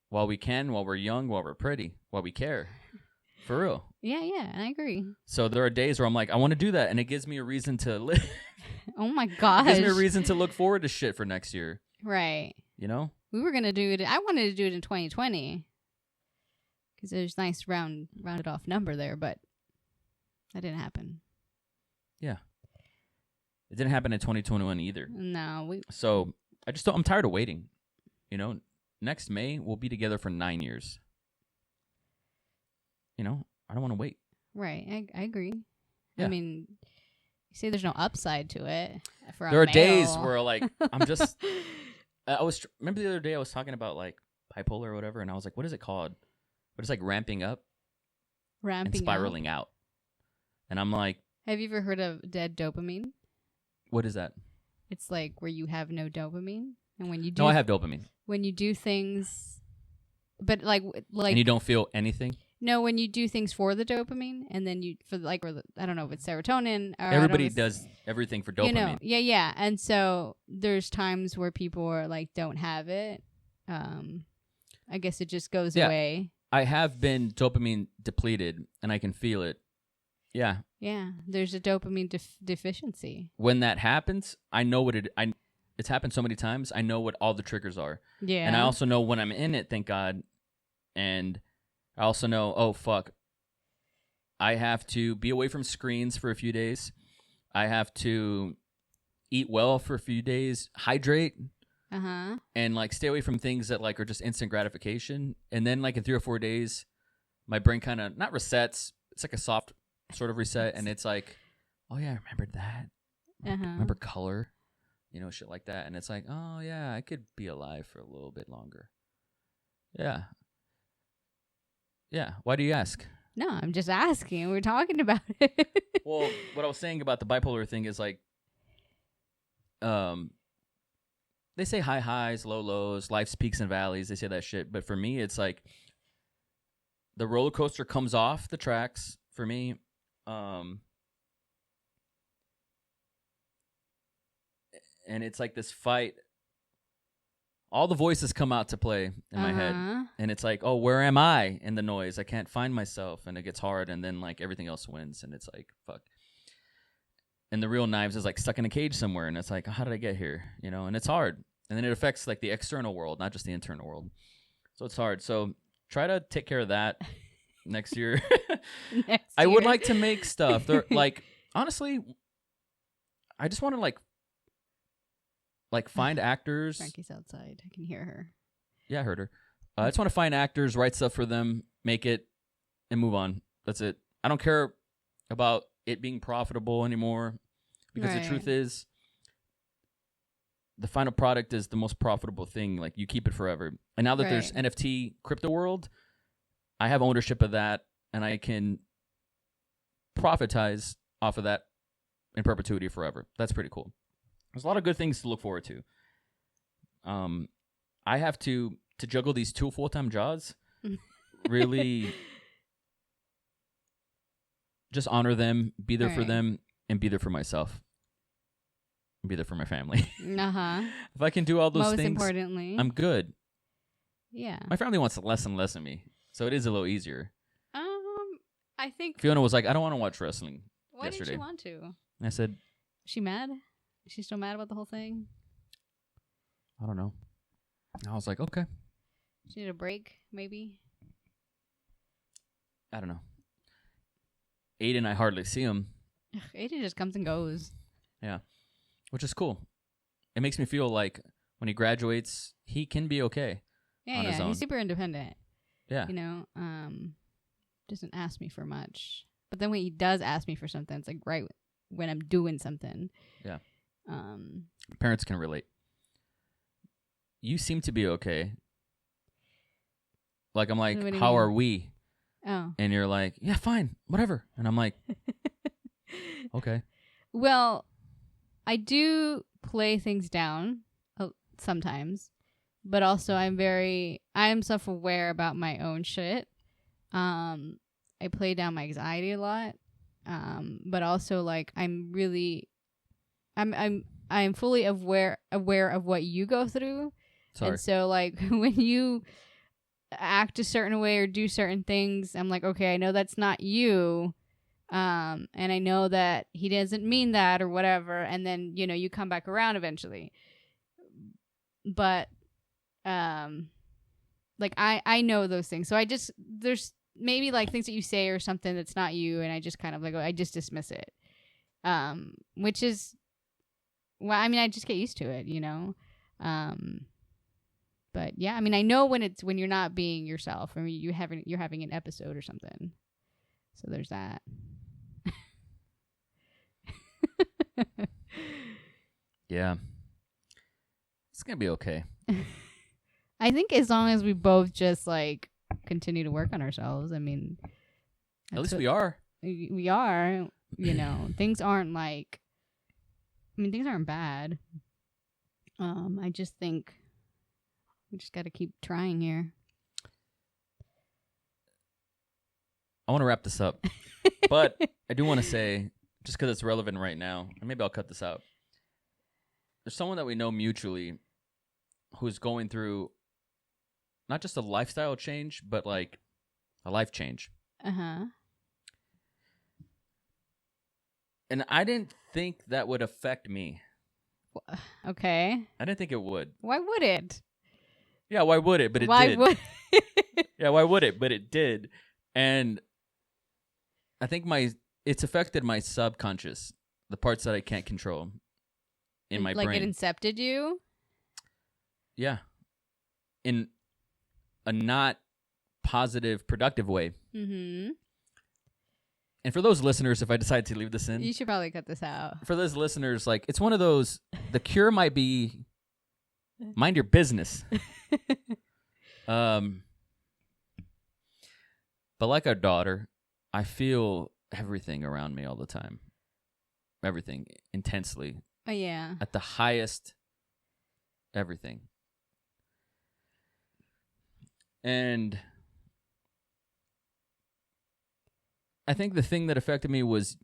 S1: while we can, while we're young, while we're pretty, while we care. For real.
S2: Yeah, I agree.
S1: So there are days where I'm like, I want to do that, and it gives me a reason to live.
S2: Oh my gosh.
S1: It gives me a reason to look forward to shit for next year.
S2: Right.
S1: You know?
S2: We were going to do it. I wanted to do it in 2020 because there's a nice rounded off number there, but that didn't happen.
S1: Yeah. It didn't happen in 2021 either.
S2: No.
S1: So I'm tired of waiting. You know, next May, we'll be together for 9 years. You know, I don't want to wait.
S2: Right. I agree.
S1: Yeah.
S2: I mean, you say there's no upside to it.
S1: There are days where, like, I'm just... remember the other day I was talking about, like, bipolar or whatever, and I was like, what is it called? But it's, like, ramping up and spiraling out. And I'm like...
S2: Have you ever heard of dead dopamine?
S1: What is that?
S2: It's, like, where you have no dopamine. And when you do...
S1: No, I have dopamine.
S2: When you do things... But, like...
S1: And you don't feel anything?
S2: No, when you do things for the dopamine, and then I don't know if it's serotonin. Or
S1: everybody does everything for dopamine.
S2: You know, yeah. And so there's times where people are like, don't have it. I guess it just goes away.
S1: I have been dopamine depleted, and I can feel it. Yeah.
S2: Yeah, there's a dopamine deficiency.
S1: When that happens, I know what it's happened so many times. I know what all the triggers are.
S2: Yeah.
S1: And I also know when I'm in it, thank God. And I also know, oh, fuck, I have to be away from screens for a few days. I have to eat well for a few days, hydrate, and, like, stay away from things that, like, are just instant gratification. And then, like, in 3 or 4 days, my brain kind of, not resets, it's like a soft sort of reset, and it's like, oh, yeah, I remembered that. Remember color, you know, shit like that. And it's like, oh, yeah, I could be alive for a little bit longer. Yeah. Yeah. Why do you ask?
S2: No, I'm just asking. We're talking about it.
S1: Well, what I was saying about the bipolar thing is, like, they say high highs, low lows, life's peaks and valleys. They say that shit. But for me, it's like the roller coaster comes off the tracks for me. And it's like this fight. All the voices come out to play in my head. And it's like, oh, where am I in the noise? I can't find myself. And it gets hard. And then, like, everything else wins. And it's like, fuck. And the real Knives is, like, stuck in a cage somewhere. And it's like, how did I get here? You know, and it's hard. And then it affects, like, the external world, not just the internal world. So it's hard. So try to take care of that next year. I would like to make stuff. Like, honestly, I just want to, like find actors.
S2: Frankie's outside. I can hear her.
S1: Yeah, I heard her. I just want to find actors, write stuff for them, make it, and move on. That's it. I don't care about it being profitable anymore, because the truth is, the final product is the most profitable thing. Like, you keep it forever. And now that there's NFT crypto world, I have ownership of that, and I can profitize off of that in perpetuity forever. That's pretty cool. There's a lot of good things to look forward to. I have to juggle these 2 full-time jobs, really just honor them, be there for them, and be there for myself. And be there for my family. If I can do all those things,
S2: most importantly,
S1: I'm good.
S2: Yeah.
S1: My family wants less and less of me, so it is a little easier.
S2: I think
S1: Fiona was like, I don't want to watch wrestling
S2: Why
S1: yesterday.
S2: didn't you want to?
S1: And I said,
S2: is she mad? Is she still mad about the whole thing?
S1: I don't know. And I was like, okay.
S2: She need a break, maybe?
S1: I don't know. Aiden, I hardly see him.
S2: Aiden just comes and goes.
S1: Yeah. Which is cool. It makes me feel like when he graduates, he can be okay on his own.
S2: He's super independent.
S1: Yeah.
S2: You know, doesn't ask me for much. But then when he does ask me for something, it's like right when I'm doing something.
S1: Yeah. Parents can relate. You seem to be okay. Like, I'm like, how are we?
S2: Oh.
S1: And you're like, yeah, fine, whatever. And I'm like, okay.
S2: Well, I do play things down sometimes. but also I am self-aware about my own shit. I play down my anxiety a lot. But also like I'm fully aware of what you go through.
S1: Sorry.
S2: And so like when you act a certain way or do certain things, I'm like, okay, I know that's not you. And I know that he doesn't mean that or whatever. And then, you know, you come back around eventually. But, like I know those things. So there's maybe like things that you say or something that's not you. And I just kind of like, I just dismiss it. Which is, well, I mean, I just get used to it, you know? But yeah, I mean, I know when you're not being yourself, or you're having an episode or something. So there's that.
S1: Yeah. It's going to be okay.
S2: I think as long as we both just like continue to work on ourselves, I mean,
S1: at least we are.
S2: We are, you know, things aren't like, I mean, things aren't bad. I just think we just got to keep trying here.
S1: I want to wrap this up, but I do want to say, just because it's relevant right now, and maybe I'll cut this out. There's someone that we know mutually who's going through not just a lifestyle change, but like a life change.
S2: Uh-huh.
S1: And I didn't think that would affect me.
S2: Okay.
S1: I didn't think it would.
S2: Why would it?
S1: Yeah, why would it? But it
S2: why
S1: did.
S2: Would
S1: Yeah, why would it? But it did. And I think it's affected my subconscious, the parts that I can't control in my brain.
S2: Like it incepted you?
S1: Yeah. In a not positive, productive way.
S2: Mm-hmm.
S1: And for those listeners, if I decide to leave this in,
S2: you should probably cut this out.
S1: For those listeners, like, it's one of those, the cure might be mind your business. But like our daughter, I feel everything around me all the time. Everything intensely.
S2: Oh, yeah.
S1: At the highest, everything. And I think the thing that affected me was,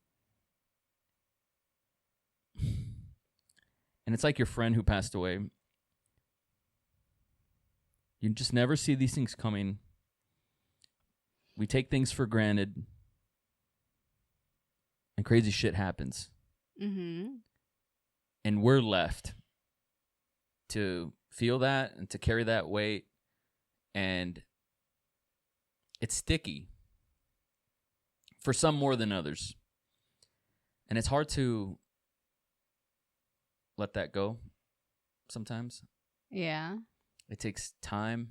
S1: and it's like your friend who passed away. You just never see these things coming. We take things for granted. And crazy shit happens.
S2: Mm-hmm.
S1: And we're left to feel that and to carry that weight. And it's sticky. For some more than others. And it's hard to let that go sometimes.
S2: Yeah.
S1: It takes time.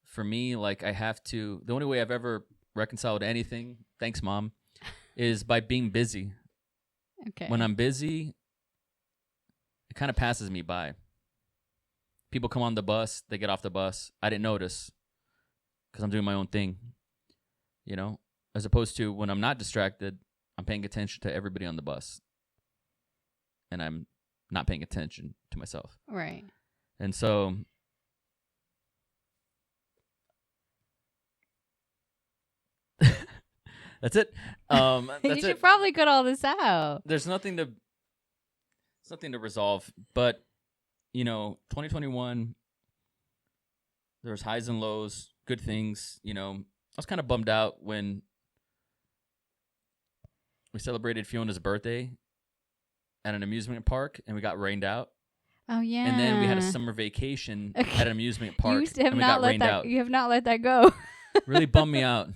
S1: For me, like, I have to, the only way I've ever reconciled anything, thanks, Mom, is by being busy.
S2: Okay.
S1: When I'm busy, it kind of passes me by. People come on the bus, they get off the bus. I didn't notice because I'm doing my own thing, you know? As opposed to when I'm not distracted, I'm paying attention to everybody on the bus. And I'm not paying attention to myself.
S2: Right.
S1: And so that's it.
S2: You should probably cut all this out.
S1: There's nothing to resolve. But, you know, 2021, there's highs and lows, good things. You know, I was kind of bummed out when we celebrated Fiona's birthday at an amusement park and we got rained out.
S2: Oh, yeah.
S1: And then we had a summer vacation at an amusement park and we got rained out.
S2: You have not let that go.
S1: Really bummed me out.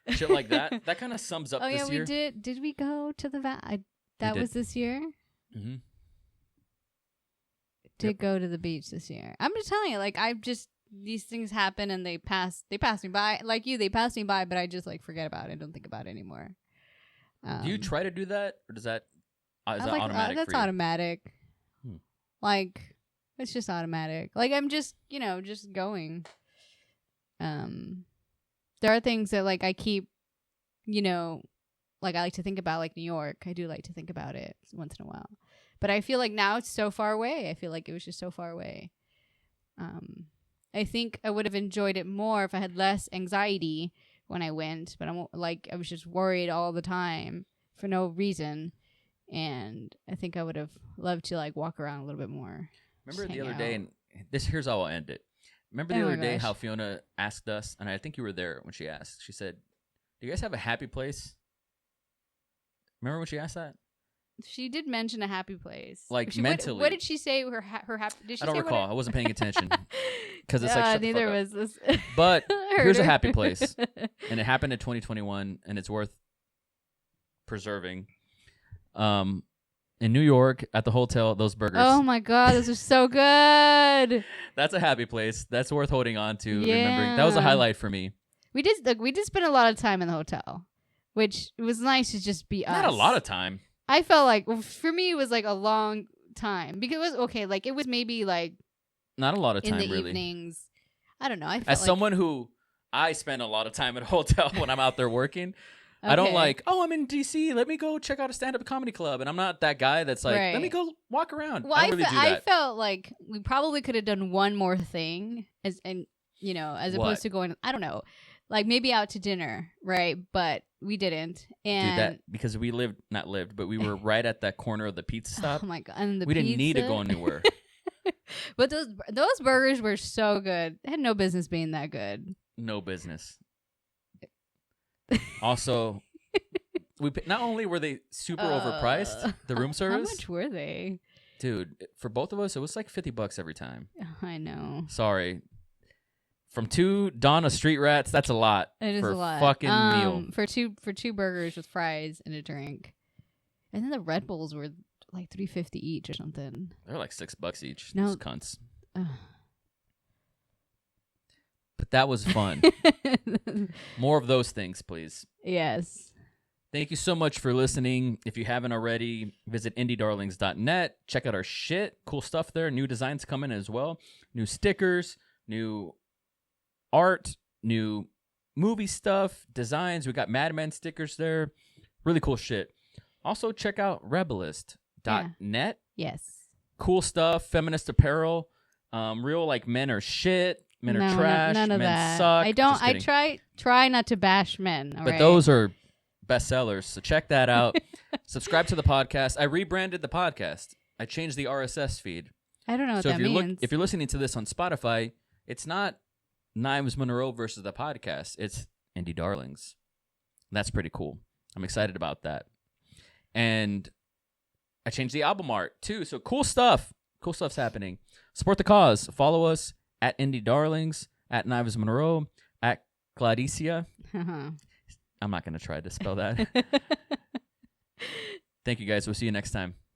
S1: Shit like that. That kind of sums up this year.
S2: Oh, yeah, we did. Did we go to the that was this year?
S1: Mm-hmm.
S2: Did go to the beach this year. I'm just telling you, like, these things happen and they pass me by. Like you, they pass me by, but I just, like, forget about it. Don't think about it anymore.
S1: Do you try to do that? Or does that, is that automatic
S2: that's
S1: for you?
S2: Automatic. Like, it's just automatic. Like, I'm just, you know, just going. There are things that, like, I keep, you know, like, I like to think about, like, New York. I do like to think about it once in a while. But I feel like now it's so far away. I feel like it was just so far away. I think I would have enjoyed it more if I had less anxiety when I went, but I was just worried all the time for no reason, and I think I would have loved to like walk around a little bit more.
S1: Remember the other day, and here's how I'll end it. Remember the other day how Fiona asked us, and I think you were there when she asked. She said, "Do you guys have a happy place?" Remember when she asked that?
S2: She did mention a happy place.
S1: Like mentally.
S2: What did she say? Her happy. Did she
S1: I don't
S2: say
S1: recall. I wasn't paying attention because it's like
S2: neither was this.
S1: But here's a happy place, and it happened in 2021, and it's worth preserving. In New York at the hotel, those burgers.
S2: Oh my God, those are so good.
S1: That's a happy place. That's worth holding on to.
S2: Yeah.
S1: Remembering that was a highlight for me.
S2: We did spend a lot of time in the hotel, which was nice to just be us.
S1: Not a lot of time.
S2: I felt like for me it was like a long time because it was okay. Like it was maybe like
S1: not a lot of time
S2: in the
S1: really.
S2: Evenings. I don't know. I felt
S1: as someone who I spend a lot of time at a hotel when I'm out there working. Okay. I don't like. Oh, I'm in DC. Let me go check out a stand-up comedy club. And I'm not that guy that's like, Let me go walk around.
S2: Well, I felt like we probably could have done one more thing as opposed to going. I don't know. Like maybe out to dinner, right? But we didn't. And
S1: because we but we were right at that corner of the pizza stop.
S2: Oh my God. And
S1: we didn't need to go anywhere.
S2: But those burgers were so good. They had no business being that good.
S1: No business. Also, not only were they super overpriced, the room service.
S2: How much were they?
S1: Dude, for both of us, it was like $50 every time.
S2: I know.
S1: Sorry. From 2 Donna Street Rats, that's a lot.
S2: It is
S1: for
S2: a lot.
S1: Fucking meal.
S2: For two burgers with fries and a drink. And then the Red Bulls were like $3.50 each or something.
S1: They're like $6 each.
S2: No.
S1: Those cunts. But that was fun. More of those things, please.
S2: Yes.
S1: Thank you so much for listening. If you haven't already, visit indiedarlings.net. Check out our shit. Cool stuff there. New designs coming as well. New stickers, new art, new movie stuff, designs. We got Mad Men stickers there. Really cool shit. Also, check out rebelist.net.
S2: Yes.
S1: Cool stuff. Feminist apparel. Real like men are shit. Men are trash.
S2: None of
S1: men
S2: that.
S1: suck.
S2: I don't. I try not to bash men.
S1: But those are bestsellers. So check that out. Subscribe to the podcast. I rebranded the podcast. I changed the RSS feed.
S2: I don't know what that means.
S1: If you're listening to this on Spotify, it's not Knives Monroe versus the podcast. It's Indie Darlings. That's pretty cool. I'm excited about that. And I changed the album art too. So cool stuff. Cool stuff's happening. Support the cause. Follow us at Indie Darlings, at Knives Monroe, at Gladicia. I'm not going to try to spell that. Thank you guys. We'll see you next time.